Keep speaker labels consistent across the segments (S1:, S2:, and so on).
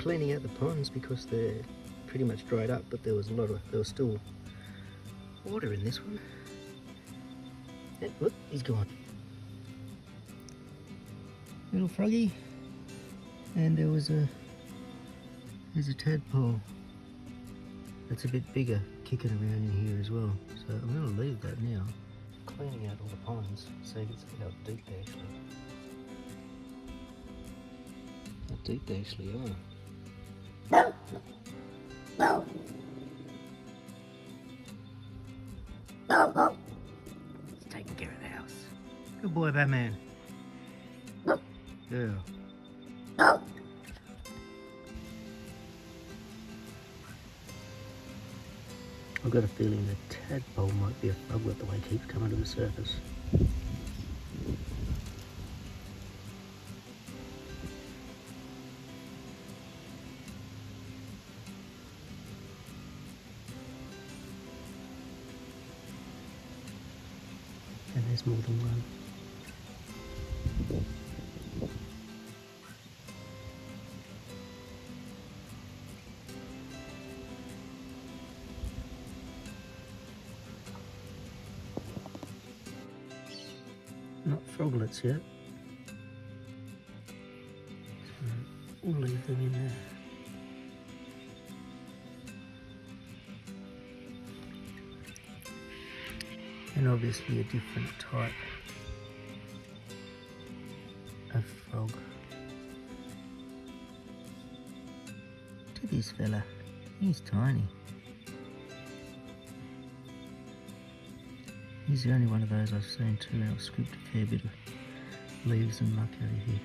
S1: cleaning out the ponds because they're pretty much dried up, but there was still water in this one. And, whoop, he's gone. Little froggy, and there's a tadpole that's a bit bigger kicking around in here as well. So I'm going to leave that now. Cleaning out all the ponds so you can see how deep they actually are. He's taking care of the house. Good boy, Batman. Yeah. I've got a feeling the tadpole might be a froglet the way it keeps coming to the surface. And there's more than one. Not froglets yet. So we'll leave them in there. And obviously a different type of frog. Look at this fella, he's tiny. He's the only one of those I've seen too, and I've scooped a fair bit of leaves and muck out of here.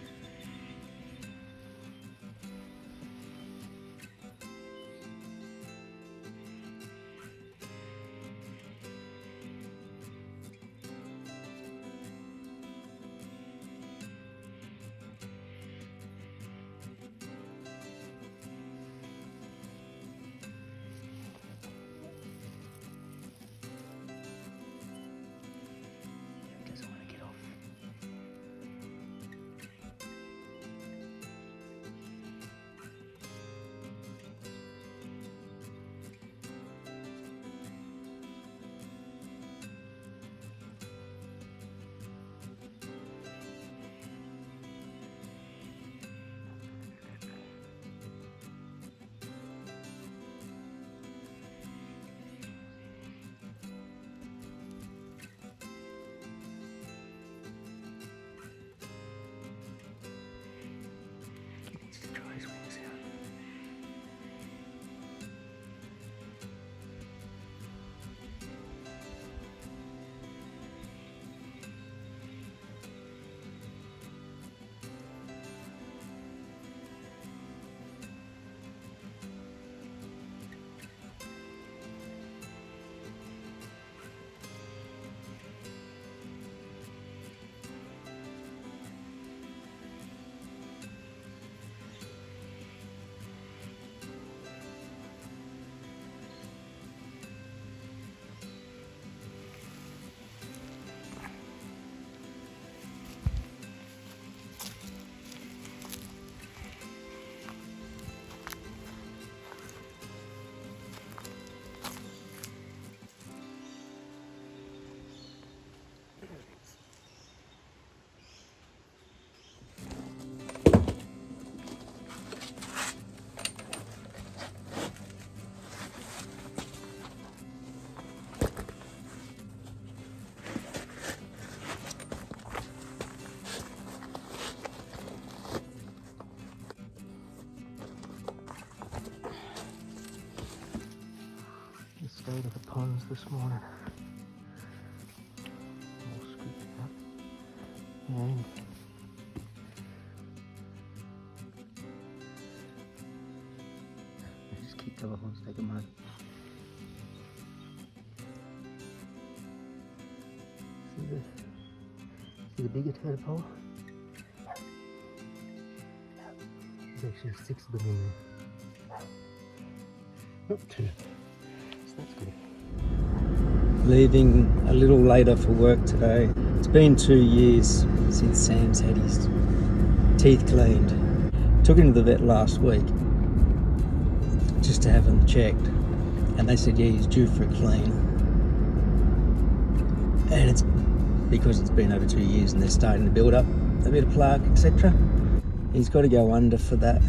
S1: State of the ponds this morning. I'll scoop it up. And just keep the other ones taking mud. See the bigger tadpole? There's actually 6 of them in there. Not 2. That's good. Leaving a little later for work today. It's been 2 years since Sam's had his teeth cleaned. Took him to the vet last week just to have them checked, and they said, yeah, he's due for a clean. And it's because it's been over 2 years and they're starting to build up a bit of plaque, etc. He's got to go under for that.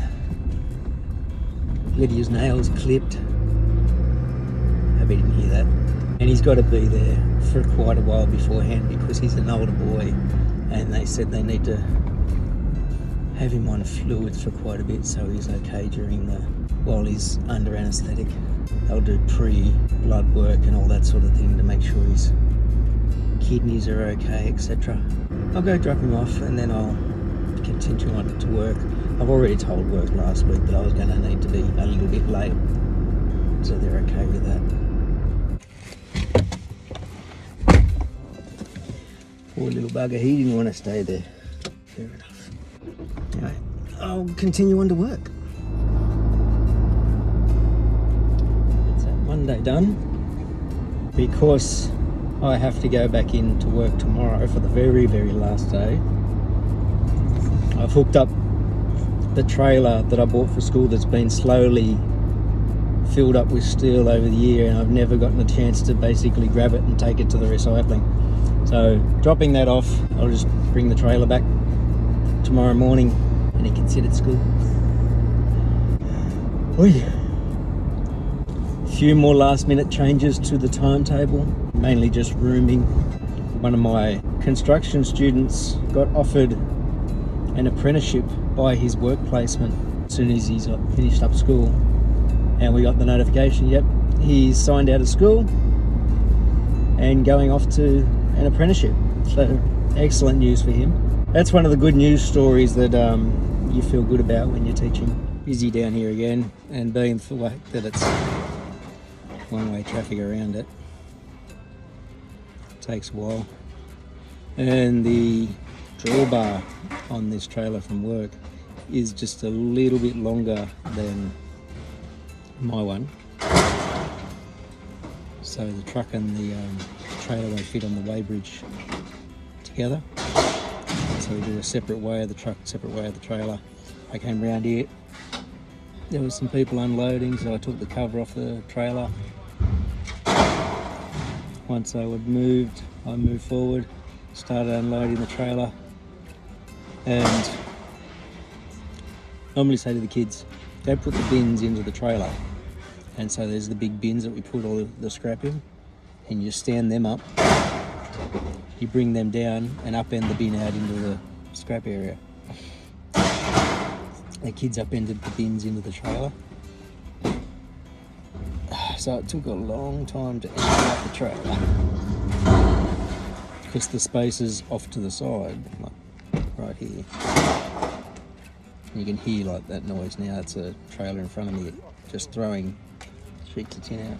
S1: Get his nails clipped. Hope he didn't hear that. And he's got to be there for quite a while beforehand because he's an older boy, and they said they need to have him on fluids for quite a bit so he's okay while he's under anaesthetic. They'll do pre-blood work and all that sort of thing to make sure his kidneys are okay, etc. I'll go drop him off and then I'll continue on to work. I've already told work last week that I was going to need to be a little bit late, so they're okay with that. Poor little bugger, he didn't want to stay there. Fair enough. Anyway, I'll continue on to work. That's that one day done. Because I have to go back into work tomorrow for the very, very last day. I've hooked up the trailer that I bought for school that's been slowly filled up with steel over the year, and I've never gotten a chance to basically grab it and take it to the recycling. So dropping that off, I'll just bring the trailer back tomorrow morning and it can sit at school. Oy. Few more last minute changes to the timetable, mainly just rooming. One of my construction students got offered an apprenticeship by his work placement as soon as he's finished up school, and we got the notification, yep, he's signed out of school and going off to an apprenticeship. So excellent news for him. That's one of the good news stories that you feel good about when you're teaching. Busy down here again, and being the fact that it's one-way traffic around it takes a while. And the drawbar on this trailer from work is just a little bit longer than my one, so the truck and the trailer won't fit on the weighbridge together, so we do a separate way of the truck, separate way of the trailer. I came round here, there was some people unloading, so I took the cover off the trailer. Once I moved forward, started unloading the trailer, and normally say to the kids, go put the bins into the trailer. And so there's the big bins that we put all the scrap in, and you stand them up, you bring them down and upend the bin out into the scrap area. The kids upended the bins into the trailer. So it took a long time to empty out the trailer because the space is off to the side, like right here. You can hear like that noise now. It's a trailer in front of me just throwing sheets of tin out.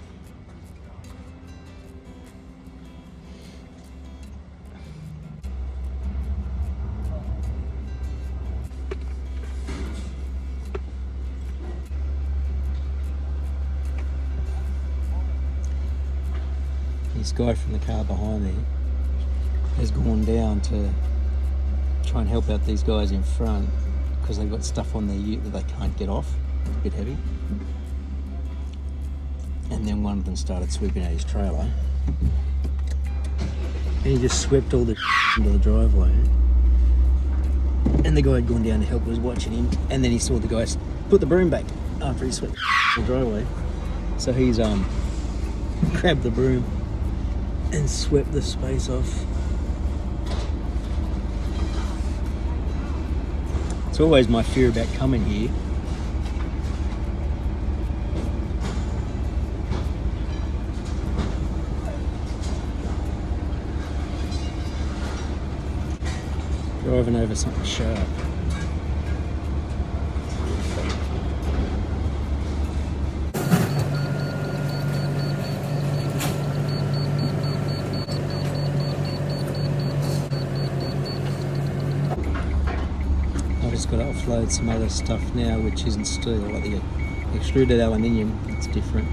S1: This guy from the car behind me has gone down to try and help out these guys in front because they've got stuff on their ute that they can't get off. It's a bit heavy. And then one of them started sweeping out his trailer. And he just swept all the into the driveway. And the guy had gone down to help, was watching him. And then he saw the guy put the broom back after he swept the driveway. So he's grabbed the broom and swept the space off. It's always my fear about coming here. Driving over something sharp. I've just got to offload some other stuff now which isn't steel, like the extruded aluminium. It's different.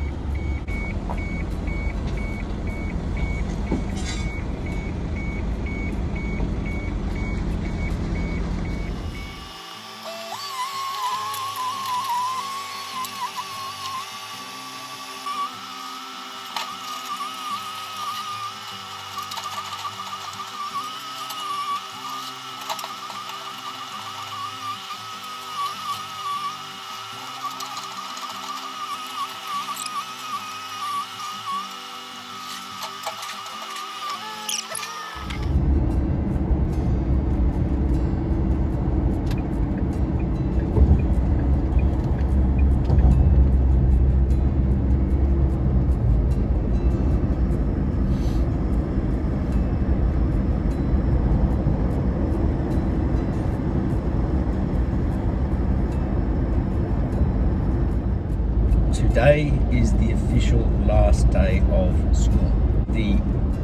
S1: Today is the official last day of school. The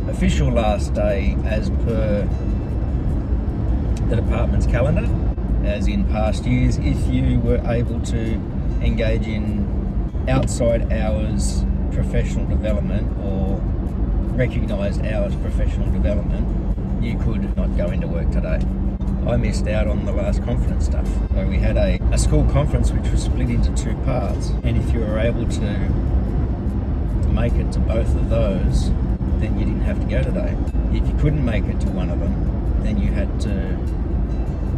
S1: official last day as per the department's calendar, as in past years, if you were able to engage in outside hours professional development or recognised hours professional development, you could not go into work today. I missed out on the last conference stuff. So we had a school conference which was split into two parts, and if you were able to make it to both of those, then you didn't have to go today. If you couldn't make it to one of them, then you had to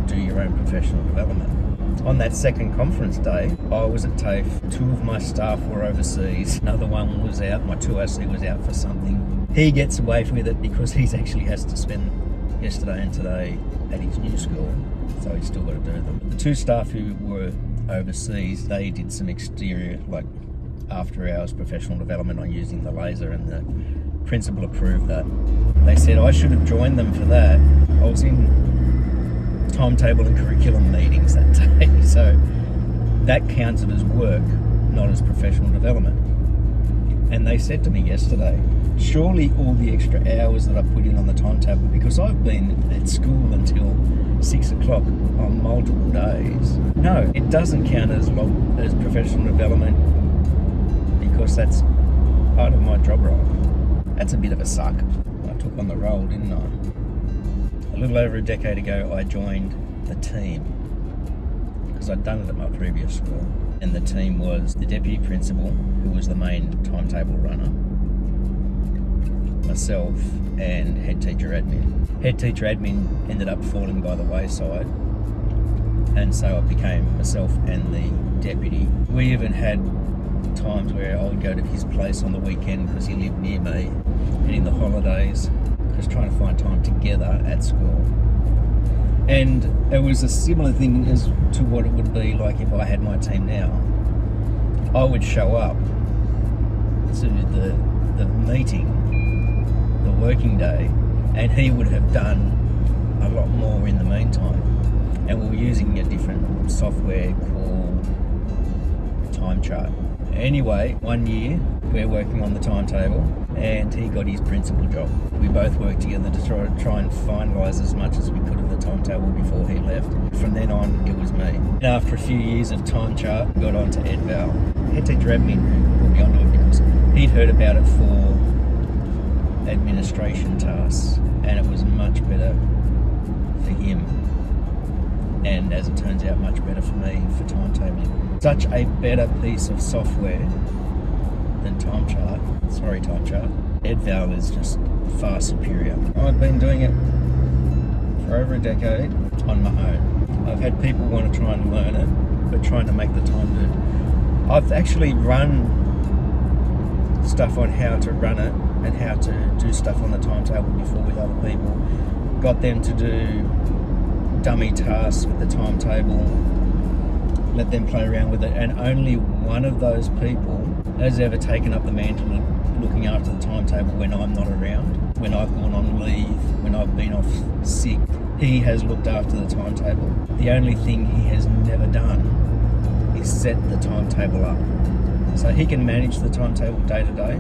S1: do your own professional development. On that second conference day, I was at TAFE. Two of my staff were overseas. Another one was out. My 2OC was out for something. He gets away with it because he actually has to spend yesterday and today at his new school, so he's still got to do them. The two staff who were overseas, they did some exterior, like after hours professional development on using the laser, and the principal approved that. They said I should have joined them for that. I was in timetable and curriculum meetings that day, so that counted as work, not as professional development. And they said to me yesterday, surely all the extra hours that I put in on the timetable, because I've been at school until 6 o'clock on multiple days. No, it doesn't count as professional development because that's part of my job role. That's a bit of a suck. I took on the role, didn't I? A little over a decade ago, I joined the team because I'd done it at my previous school. And the team was the deputy principal, who was the main timetable runner, myself, and head teacher admin. Head teacher admin ended up falling by the wayside, and so I became myself and the deputy. We even had times where I would go to his place on the weekend because he lived near me, and in the holidays, just trying to find time together at school. And it was a similar thing as to what it would be like if I had my team now. I would show up to the meeting, the working day, and he would have done a lot more in the meantime. And we were using a different software called Time Chart. Anyway, 1 year we're working on the timetable, and he got his principal job. We both worked together to try and finalise as much as we could of the timetable before he left. From then on, it was me. And after a few years of Time Chart, got on to EdVal. Head teacher admin put me onto it because he'd heard about it for administration tasks, and it was much better for him. And as it turns out, much better for me for timetabling. Such a better piece of software than Time Chart. EdVal is just far superior. I've been doing it for over a decade on my own. I've had people want to try and learn it, but trying to make the time do it. I've actually run stuff on how to run it and how to do stuff on the timetable before with other people. Got them to do dummy tasks with the timetable, let them play around with it, and only one of those people has ever taken up the mantle of looking after the timetable when I'm not around, when I've gone on leave, when I've been off sick. He has looked after the timetable. The only thing he has never done is set the timetable up. So he can manage the timetable day to day.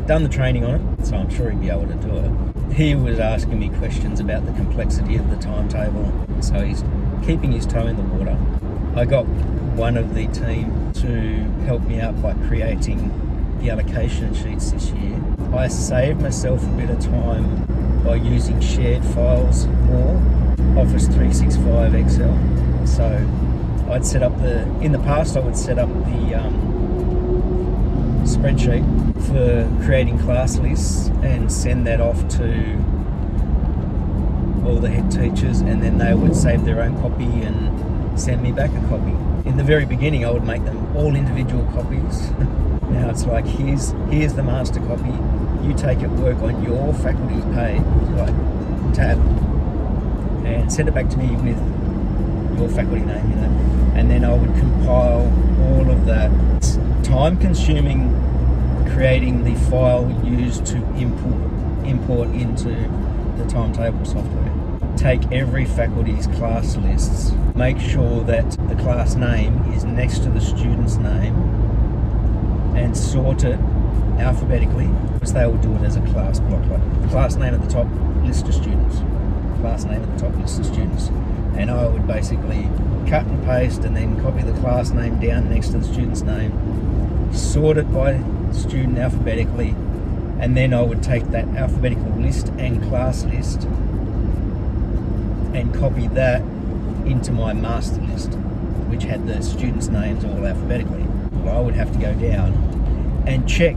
S1: Done the training on it, so I'm sure he'd be able to do it. He was asking me questions about the complexity of the timetable, so he's keeping his toe in the water. I got one of the team to help me out by creating the allocation sheets this year. I saved myself a bit of time by using shared files more, Office 365 Excel. So I'd set up in the past I would set up the spreadsheet for creating class lists and send that off to all the head teachers, and then they would save their own copy and send me back a copy. In the very beginning I would make them all individual copies. Now it's like, here's the master copy, you take it, work on your faculty's page, like tab, and send it back to me with your faculty name in it. And then I would compile all of that. It's time consuming creating the file used to import into the timetable software. Take every faculty's class lists, make sure that the class name is next to the student's name, and sort it alphabetically, because they will do it as a class block, like class name at the top, list of students, class name at the top, list of students. And I would basically cut and paste and then copy the class name down next to the student's name, sort it by student alphabetically, and then I would take that alphabetical list and class list and copy that into my master list, which had the students' names all alphabetically. Well, I would have to go down and check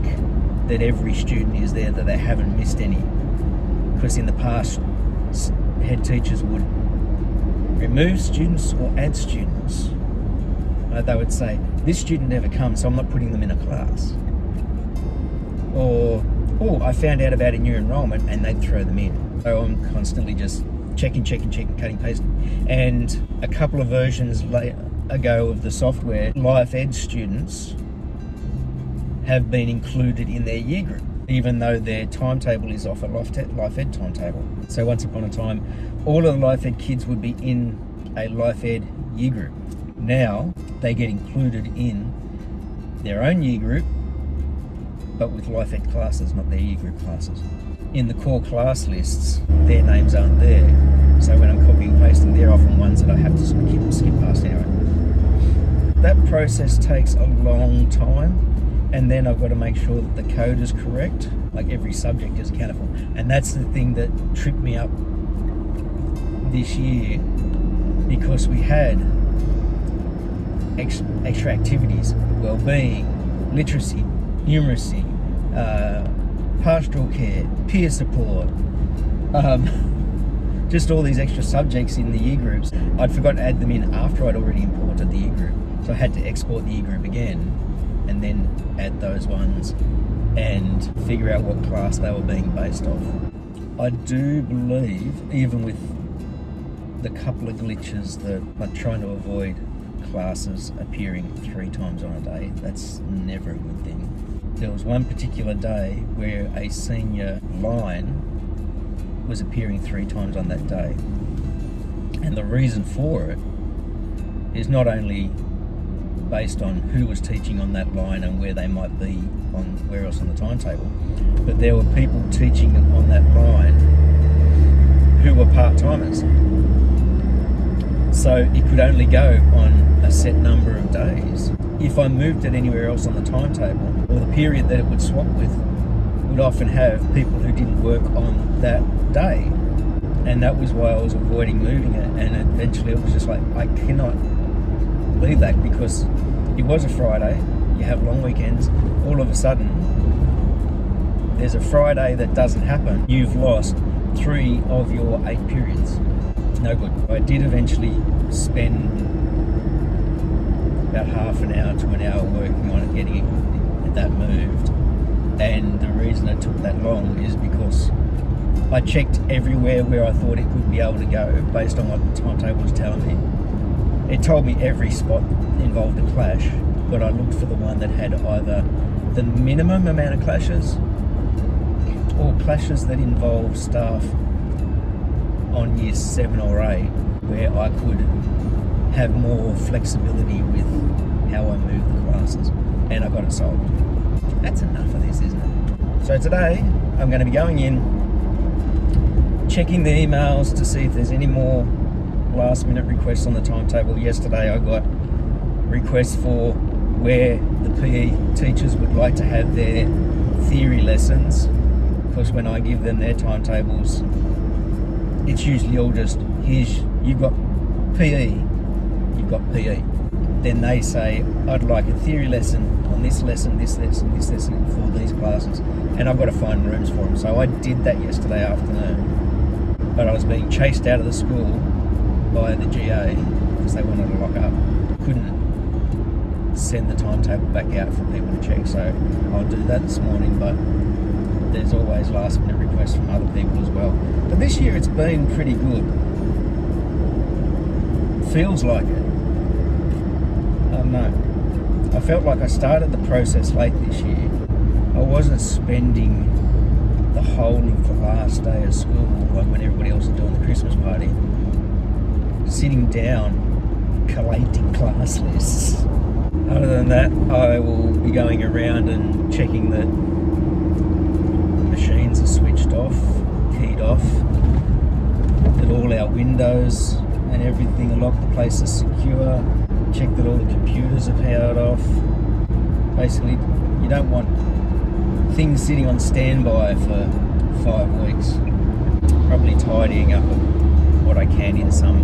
S1: that every student is there, that they haven't missed any. Because in the past, head teachers would remove students or add students. They would say, this student never comes, so I'm not putting them in a class. Or, oh, I found out about a new enrolment, and they'd throw them in. So I'm constantly just checking, cutting, pasting. And a couple of versions ago of the software, Life Ed students have been included in their year group, even though their timetable is off a Life Ed timetable. So once upon a time, all of the Life Ed kids would be in a Life Ed year group. Now they get included in their own year group, but with Life Ed classes, not their year group classes. In the core class lists, their names aren't there. So when I'm copying and pasting, they're often ones that I have to sort of skip past anyway. That process takes a long time. And then I've got to make sure that the code is correct, like every subject is accounted for. And that's the thing that tripped me up this year, because we had extra activities, well-being, literacy, numeracy, pastoral care, peer support, just all these extra subjects in the year groups. I'd forgotten to add them in after I'd already imported the year group. So I had to export the year group again, and then add those ones and figure out what class they were being based off. I do believe, even with the couple of glitches that I'm trying to avoid classes appearing 3 times on a day, that's never a good thing. There was one particular day where a senior line was appearing 3 times on that day. And the reason for it is not only based on who was teaching on that line and where they might be on where else on the timetable, but there were people teaching on that line who were part-timers. So it could only go on a set number of days. If I moved it anywhere else on the timetable, or the period that it would swap with would often have people who didn't work on that day. And that was why I was avoiding moving it, and eventually it was just like, I cannot leave that, because it was a Friday, you have long weekends, all of a sudden there's a Friday that doesn't happen, you've lost 3 of your 8 periods. No good. I did eventually spend about half an hour to an hour working on it, getting that moved, and the reason it took that long is because I checked everywhere where I thought it would be able to go based on what the timetable was telling me. It told me every spot involved a clash, but I looked for the one that had either the minimum amount of clashes or clashes that involved staff on year 7 or 8, where I could have more flexibility with how I move the classes, and I got it solved. That's enough of this, isn't it? So today I'm going to be going in, checking the emails to see if there's any more last minute requests on the timetable. Yesterday I got requests for where the PE teachers would like to have their theory lessons, because when I give them their timetables, it's usually all just, you've got PE, you've got PE. Then they say, I'd like a theory lesson on this lesson, this lesson, this lesson for these classes, and I've got to find rooms for them. So I did that yesterday afternoon, but I was being chased out of the school by the GA because they wanted to lock up. Couldn't send the timetable back out for people to check, so I'll do that this morning, but there's always last minute requests from other people as well. But this year it's been pretty good. Feels like it. I don't know. I felt like I started the process late this year. I wasn't spending the whole of the last day of school, like when everybody else was doing the Christmas party, sitting down, collating class lists. Other than that, I will be going around and checking that machines are switched off, keyed off, that all our windows and everything, lock the place is secure, check that all the computers are powered off. Basically, you don't want things sitting on standby for 5 weeks. Probably tidying up what I can in some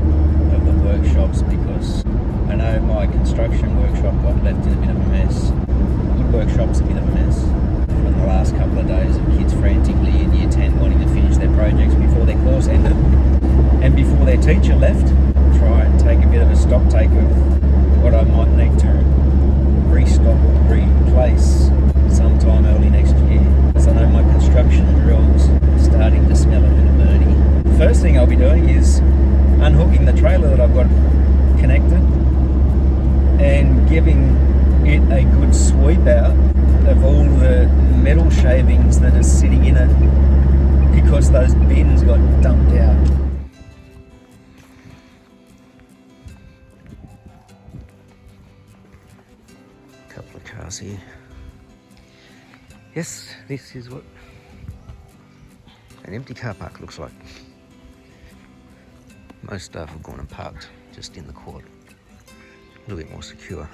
S1: of the workshops, because I know my construction workshop got left in a bit of a mess. Good workshop's a bit of a mess. For the last couple of days of kids frantically in year 10 wanting to finish their projects before their course ended and before their teacher left. Try and take a bit of a stock take of what I might need to restock or replace sometime early next year. So I know my construction drill's starting to smell a little dirty. First thing I'll be doing is unhooking the trailer that I've got connected and giving it a good sweep out of all the metal shavings that are sitting in it because those bins got dumped out. Couple of cars here. Yes, this is what an empty car park looks like. Most staff have gone and parked just in the quad. A little bit more secure.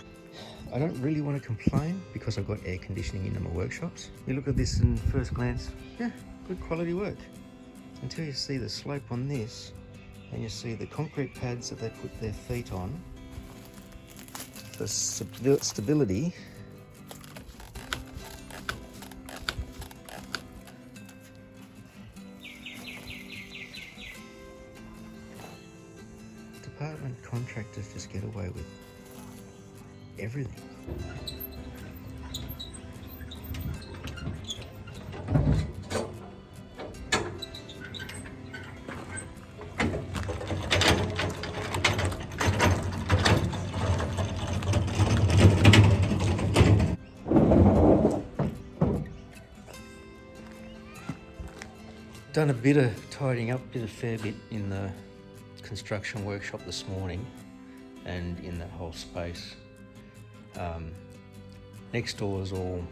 S1: I don't really want to complain because I've got air conditioning in my workshops. You look at this in first glance, yeah, good quality work. Until you see the slope on this and you see the concrete pads that they put their feet on, the stability department contractors just get away with everything. Done a bit of tidying up, did a fair bit in the construction workshop this morning and in that whole space. Next door is all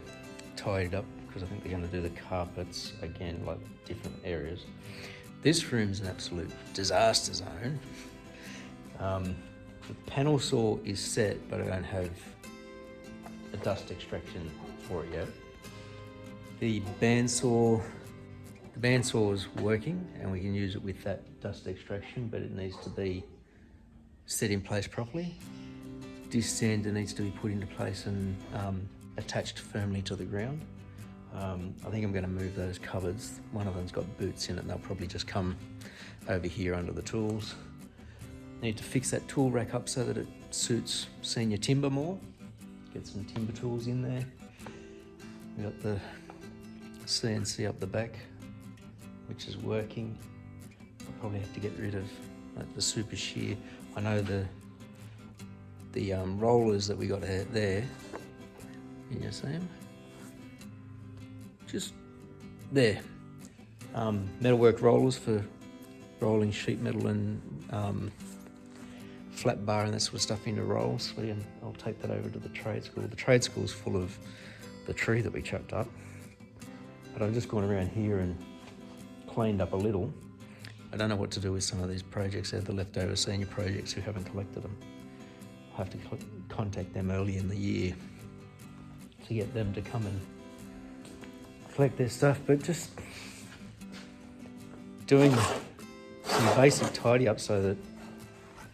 S1: tidied up because I think they're going to do the carpets again, like different areas. This room's an absolute disaster zone. The panel saw is set, but I don't have a dust extraction for it yet. The bandsaw is working and we can use it with that dust extraction, but it needs to be set in place properly. This sander needs to be put into place and attached firmly to the ground. I think I'm going to move those cupboards. One of them's got boots in it and they'll probably just come over here under the tools. Need to fix that tool rack up so that it suits senior timber more. Get some timber tools in there. We've got the CNC up the back, which is working. I'll probably have to get rid of like the super shear. I know the rollers that we got there, can you see them? Just there. Metalwork rollers for rolling sheet metal and flat bar and that sort of stuff into rolls. So I'll take that over to the trade school. The trade school's full of the tree that we chucked up. But I've just gone around here and cleaned up a little. I don't know what to do with some of these projects. They're the leftover senior projects who haven't collected them. I'll have to contact them early in the year to get them to come and collect their stuff, but just doing some basic tidy up so that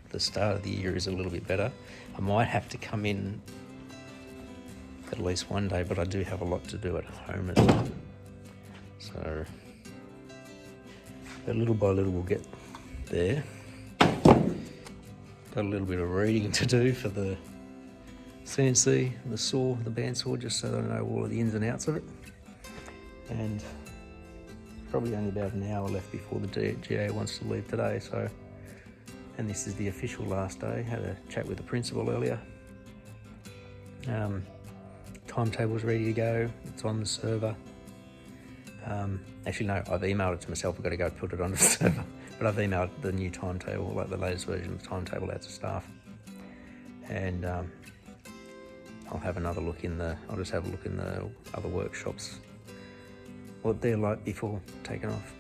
S1: the start of the year is a little bit better. I might have to come in at least one day, but I do have a lot to do at home as well. So little by little we'll get there. Got a little bit of reading to do for the CNC, the saw, the bandsaw, just so that I know all of the ins and outs of it. And probably only about an hour left before the GA wants to leave today. So, and this is the official last day. Had a chat with the principal earlier. Timetable's ready to go. It's on the server. Actually, no, I've emailed it to myself. I've got to go put it on the server. But I've emailed the new timetable, like the latest version of the timetable out to staff. And I'll have another look in I'll just have a look in the other workshops, what they're like before taking off.